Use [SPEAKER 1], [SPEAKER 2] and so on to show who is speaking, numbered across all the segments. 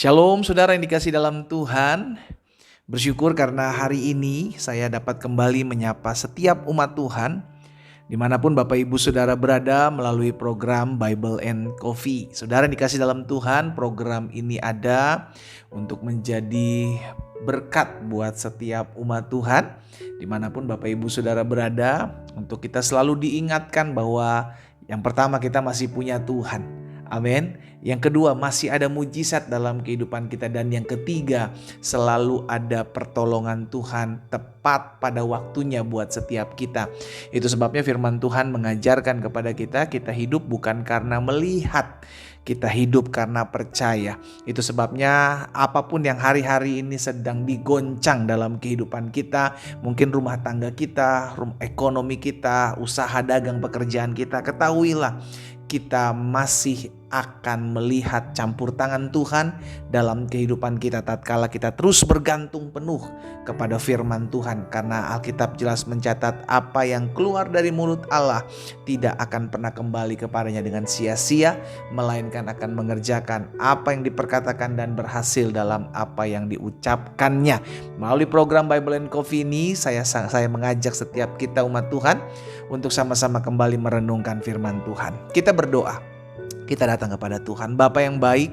[SPEAKER 1] Shalom saudara yang dikasih dalam Tuhan. Bersyukur karena hari ini saya dapat kembali menyapa setiap umat Tuhan dimanapun Bapak Ibu Saudara berada melalui program Bible and Coffee. Saudara yang dikasih dalam Tuhan, program ini ada untuk menjadi berkat buat setiap umat Tuhan dimanapun Bapak Ibu Saudara berada, untuk kita selalu diingatkan bahwa yang pertama kita masih punya Tuhan. Amin. Yang kedua, masih ada mujizat dalam kehidupan kita. Dan yang ketiga, selalu ada pertolongan Tuhan tepat pada waktunya buat setiap kita. Itu sebabnya firman Tuhan mengajarkan kepada kita, kita hidup bukan karena melihat, kita hidup karena percaya. Itu sebabnya apapun yang hari-hari ini sedang digoncang dalam kehidupan kita, mungkin rumah tangga kita, ekonomi kita, usaha dagang pekerjaan kita, ketahuilah kita masih akan melihat campur tangan Tuhan dalam kehidupan kita tatkala kita terus bergantung penuh kepada firman Tuhan. Karena Alkitab jelas mencatat apa yang keluar dari mulut Allah tidak akan pernah kembali kepadanya dengan sia-sia, melainkan akan mengerjakan apa yang diperkatakan dan berhasil dalam apa yang diucapkannya. Melalui program Bible and Coffee ini saya mengajak setiap kita umat Tuhan untuk sama-sama kembali merenungkan firman Tuhan. Kita berdoa, kita datang kepada Tuhan. Bapa yang baik,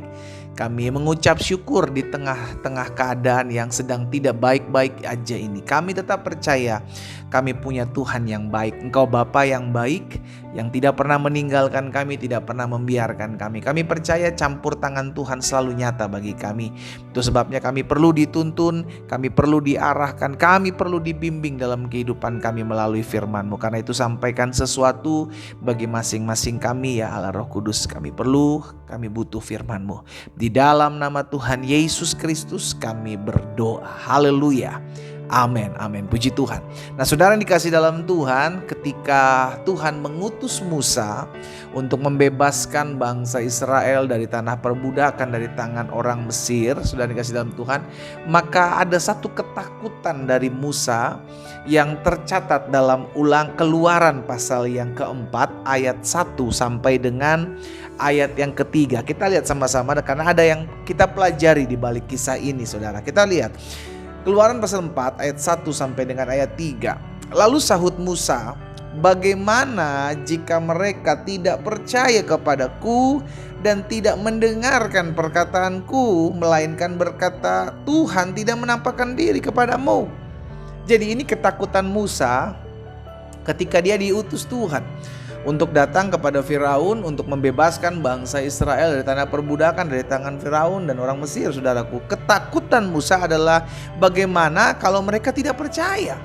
[SPEAKER 1] kami mengucap syukur di tengah-tengah keadaan yang sedang tidak baik-baik aja ini. Kami tetap percaya kami punya Tuhan yang baik. Engkau Bapa yang baik, yang tidak pernah meninggalkan kami, tidak pernah membiarkan kami. Kami percaya campur tangan Tuhan selalu nyata bagi kami. Itu sebabnya kami perlu dituntun, kami perlu diarahkan, kami perlu dibimbing dalam kehidupan kami melalui firman-Mu. Karena itu sampaikan sesuatu bagi masing-masing kami ya Allah Roh Kudus. Kami butuh firman-Mu. Di dalam nama Tuhan Yesus Kristus kami berdoa. Haleluya. Amin, amin. Puji Tuhan. Nah saudara yang dikasih dalam Tuhan, ketika Tuhan mengutus Musa untuk membebaskan bangsa Israel dari tanah perbudakan, dari tangan orang Mesir, saudara yang dikasih dalam Tuhan, maka ada satu ketakutan dari Musa yang tercatat dalam Keluaran pasal yang keempat ayat 1 sampai dengan ayat yang ketiga. Kita lihat sama-sama karena ada yang kita pelajari di balik kisah ini saudara. Kita lihat Keluaran pasal 4 ayat 1 sampai dengan ayat 3. Lalu sahut Musa, bagaimana jika mereka tidak percaya kepadaku dan tidak mendengarkan perkataanku, melainkan berkata, Tuhan tidak menampakkan diri kepadamu. Jadi ini ketakutan Musa ketika dia diutus Tuhan untuk datang kepada Firaun untuk membebaskan bangsa Israel dari tanah perbudakan, dari tangan Firaun dan orang Mesir, saudaraku. Ketakutan Musa adalah bagaimana kalau mereka tidak percaya.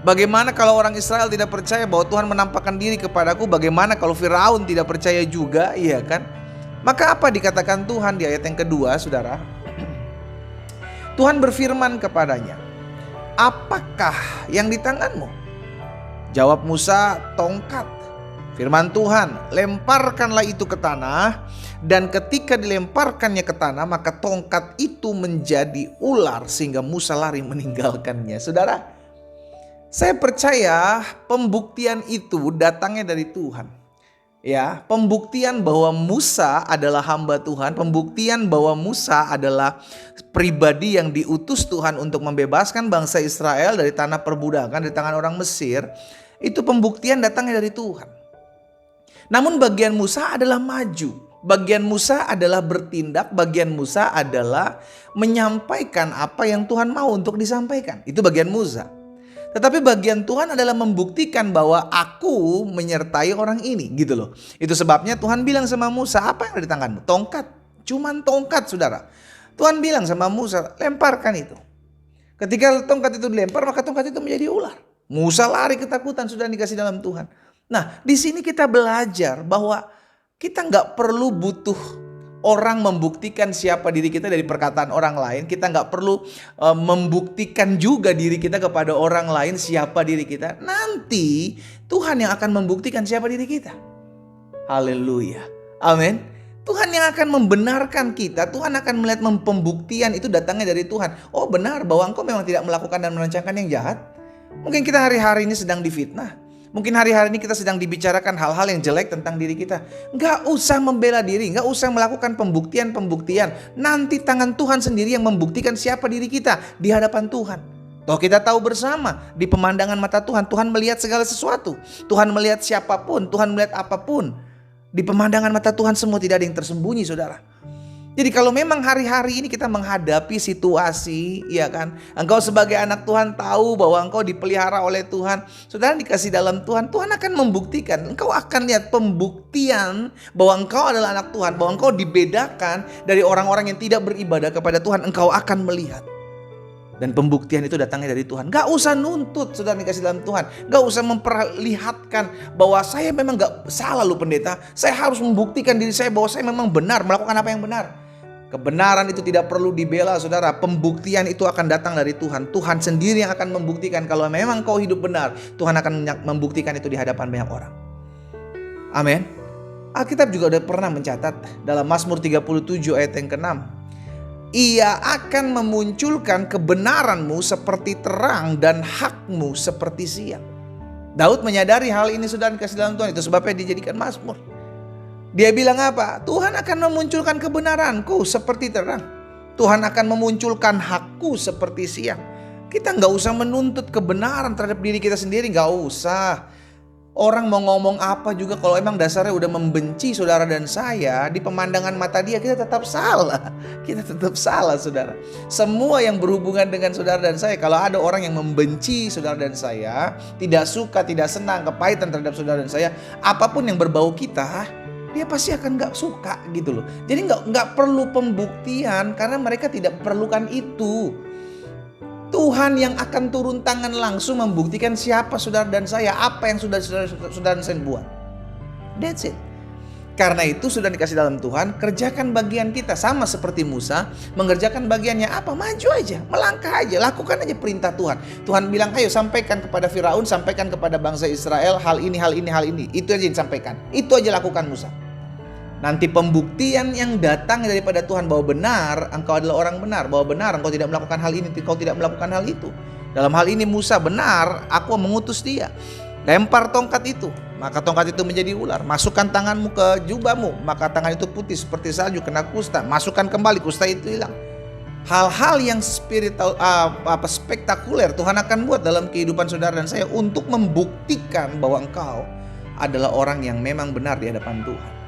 [SPEAKER 1] Bagaimana kalau orang Israel tidak percaya bahwa Tuhan menampakkan diri kepadaku? Bagaimana kalau Firaun tidak percaya juga, iya kan? Maka apa dikatakan Tuhan di ayat yang kedua, saudara? Tuhan berfirman kepadanya, apakah yang di tanganmu? Jawab Musa, tongkat. Firman Tuhan, lemparkanlah itu ke tanah, dan ketika dilemparkannya ke tanah, maka tongkat itu menjadi ular sehingga Musa lari meninggalkannya. Saudara, saya percaya pembuktian itu datangnya dari Tuhan. Ya, pembuktian bahwa Musa adalah hamba Tuhan, pembuktian bahwa Musa adalah pribadi yang diutus Tuhan untuk membebaskan bangsa Israel dari tanah perbudakan, dari tangan orang Mesir, itu pembuktian datangnya dari Tuhan. Namun bagian Musa adalah maju, bagian Musa adalah bertindak, bagian Musa adalah menyampaikan apa yang Tuhan mau untuk disampaikan. Itu bagian Musa. Tetapi bagian Tuhan adalah membuktikan bahwa aku menyertai orang ini, gitu loh. Itu sebabnya Tuhan bilang sama Musa, apa yang ada di tanganmu? Tongkat, cuman tongkat saudara. Tuhan bilang sama Musa, lemparkan itu. Ketika tongkat itu dilempar, maka tongkat itu menjadi ular. Musa lari ketakutan, sudah dikasih dalam Tuhan. Nah, di sini kita belajar bahwa kita nggak perlu butuh orang membuktikan siapa diri kita dari perkataan orang lain. Kita nggak perlu membuktikan juga diri kita kepada orang lain siapa diri kita. Nanti Tuhan yang akan membuktikan siapa diri kita. Haleluya. Amin. Tuhan yang akan membenarkan kita. Tuhan akan melihat pembuktian itu datangnya dari Tuhan. Oh benar bahwa engkau memang tidak melakukan dan merancangkan yang jahat. Mungkin kita hari-hari ini sedang difitnah. Mungkin hari-hari ini kita sedang dibicarakan hal-hal yang jelek tentang diri kita. Nggak usah membela diri, nggak usah melakukan pembuktian-pembuktian. Nanti tangan Tuhan sendiri yang membuktikan siapa diri kita di hadapan Tuhan. Toh kita tahu bersama di pemandangan mata Tuhan, Tuhan melihat segala sesuatu. Tuhan melihat siapapun, Tuhan melihat apapun. Di pemandangan mata Tuhan semua tidak ada yang tersembunyi, saudara. Jadi kalau memang hari-hari ini kita menghadapi situasi, ya kan, engkau sebagai anak Tuhan tahu bahwa engkau dipelihara oleh Tuhan, saudara dikasih dalam Tuhan, Tuhan akan membuktikan. Engkau akan lihat pembuktian bahwa engkau adalah anak Tuhan, bahwa engkau dibedakan dari orang-orang yang tidak beribadah kepada Tuhan. Engkau akan melihat. Dan pembuktian itu datangnya dari Tuhan. Gak usah nuntut, saudara dikasih dalam Tuhan. Gak usah memperlihatkan bahwa saya memang gak salah loh pendeta. Saya harus membuktikan diri saya bahwa saya memang benar, melakukan apa yang benar. Kebenaran itu tidak perlu dibela, saudara. Pembuktian itu akan datang dari Tuhan. Tuhan sendiri yang akan membuktikan kalau memang kau hidup benar. Tuhan akan membuktikan itu di hadapan banyak orang. Amin. Alkitab juga udah pernah mencatat dalam Mazmur 37 ayat yang ke-6. Ia akan memunculkan kebenaranmu seperti terang dan hakmu seperti siang. Daud menyadari hal ini, saudara dikasih dalam Tuhan. Itu sebabnya dijadikan Mazmur. Dia bilang apa? Tuhan akan memunculkan kebenaranku seperti terang. Tuhan akan memunculkan hakku seperti siang. Kita gak usah menuntut kebenaran terhadap diri kita sendiri. Gak usah. Orang mau ngomong apa juga, kalau emang dasarnya udah membenci saudara dan saya, di pemandangan mata dia kita tetap salah. Kita tetap salah, saudara. Semua yang berhubungan dengan saudara dan saya, kalau ada orang yang membenci saudara dan saya, tidak suka, tidak senang, kepahitan terhadap saudara dan saya, apapun yang berbau kita, dia pasti akan gak suka gitu loh. Jadi gak perlu pembuktian karena mereka tidak perlukan itu. Tuhan yang akan turun tangan langsung membuktikan siapa saudara dan saya, apa yang sudah saudara dan saya buat. That's it. Karena itu sudah dikasih dalam Tuhan, kerjakan bagian kita. Sama seperti Musa, mengerjakan bagiannya apa? Maju aja, melangkah aja, lakukan aja perintah Tuhan. Tuhan bilang, ayo sampaikan kepada Firaun, sampaikan kepada bangsa Israel, hal ini, hal ini, hal ini. Itu aja disampaikan, itu aja lakukan Musa. Nanti pembuktian yang datang daripada Tuhan bahwa benar engkau adalah orang benar, bahwa benar engkau tidak melakukan hal ini, engkau tidak melakukan hal itu. Dalam hal ini Musa, benar aku mengutus dia. Lempar tongkat itu, maka tongkat itu menjadi ular. Masukkan tanganmu ke jubahmu, maka tangan itu putih seperti salju kena kusta. Masukkan kembali, kusta itu hilang. Hal-hal yang spektakuler Tuhan akan buat dalam kehidupan saudara dan saya untuk membuktikan bahwa engkau adalah orang yang memang benar di hadapan Tuhan.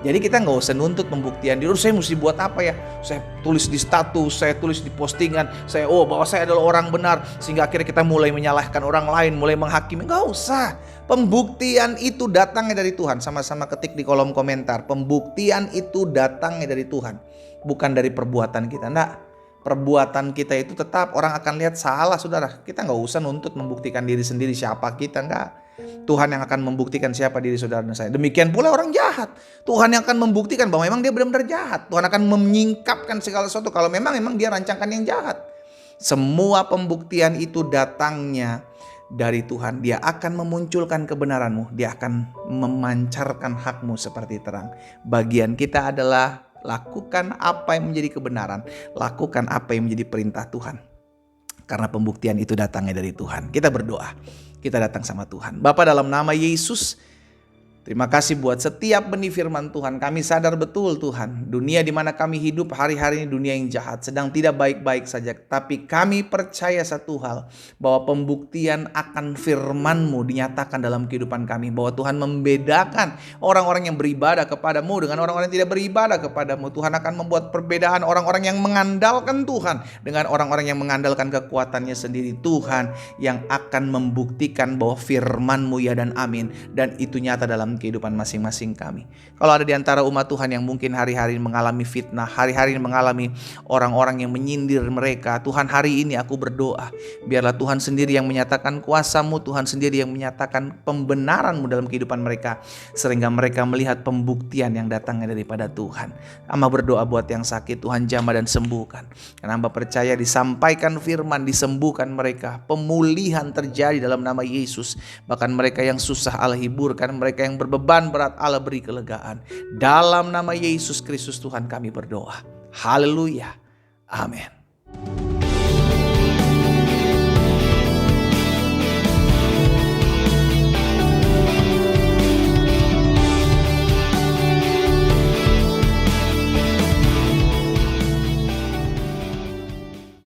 [SPEAKER 1] Jadi kita gak usah nuntut pembuktian diri. Saya mesti buat apa ya? Saya tulis di status, saya tulis di postingan, bahwa saya adalah orang benar. Sehingga akhirnya kita mulai menyalahkan orang lain, mulai menghakimi. Gak usah. Pembuktian itu datangnya dari Tuhan. Sama-sama ketik di kolom komentar. Pembuktian itu datangnya dari Tuhan, bukan dari perbuatan kita. Nah, perbuatan kita itu tetap orang akan lihat salah, saudara. Kita gak usah nuntut membuktikan diri sendiri siapa kita, enggak. Tuhan yang akan membuktikan siapa diri saudara dan saya. Demikian pula orang jahat. Tuhan yang akan membuktikan bahwa memang dia benar-benar jahat. Tuhan akan menyingkapkan segala sesuatu kalau memang dia rancangkan yang jahat. Semua pembuktian itu datangnya dari Tuhan. Dia akan memunculkan kebenaranmu. Dia akan memancarkan hakmu seperti terang. Bagian kita adalah lakukan apa yang menjadi kebenaran. Lakukan apa yang menjadi perintah Tuhan. Karena pembuktian itu datangnya dari Tuhan. Kita berdoa. Kita datang sama Tuhan. Bapa, dalam nama Yesus, terima kasih buat setiap benih firman Tuhan. Kami sadar betul Tuhan, dunia di mana kami hidup hari-hari ini dunia yang jahat, sedang tidak baik-baik saja. Tapi kami percaya satu hal, bahwa pembuktian akan firman-Mu dinyatakan dalam kehidupan kami. Bahwa Tuhan membedakan orang-orang yang beribadah kepadamu dengan orang-orang yang tidak beribadah kepadamu. Tuhan akan membuat perbedaan orang-orang yang mengandalkan Tuhan dengan orang-orang yang mengandalkan kekuatannya sendiri. Tuhan yang akan membuktikan bahwa firman-Mu ya dan amin. Dan itu nyata dalam kehidupan masing-masing kami. Kalau ada di antara umat Tuhan yang mungkin hari-hari ini mengalami fitnah, hari-hari ini mengalami orang-orang yang menyindir mereka, Tuhan, hari ini aku berdoa, biarlah Tuhan sendiri yang menyatakan kuasa-Mu, Tuhan sendiri yang menyatakan pembenaran-Mu dalam kehidupan mereka, sehingga mereka melihat pembuktian yang datangnya daripada Tuhan. Hamba berdoa buat yang sakit, Tuhan jamah dan sembuhkan. Karena hamba percaya disampaikan firman, disembuhkan mereka, pemulihan terjadi dalam nama Yesus. Bahkan mereka yang susah Allah hiburkan, mereka yang berbeban berat Allah beri kelegaan. Dalam nama Yesus Kristus Tuhan kami berdoa. Haleluya. Amin.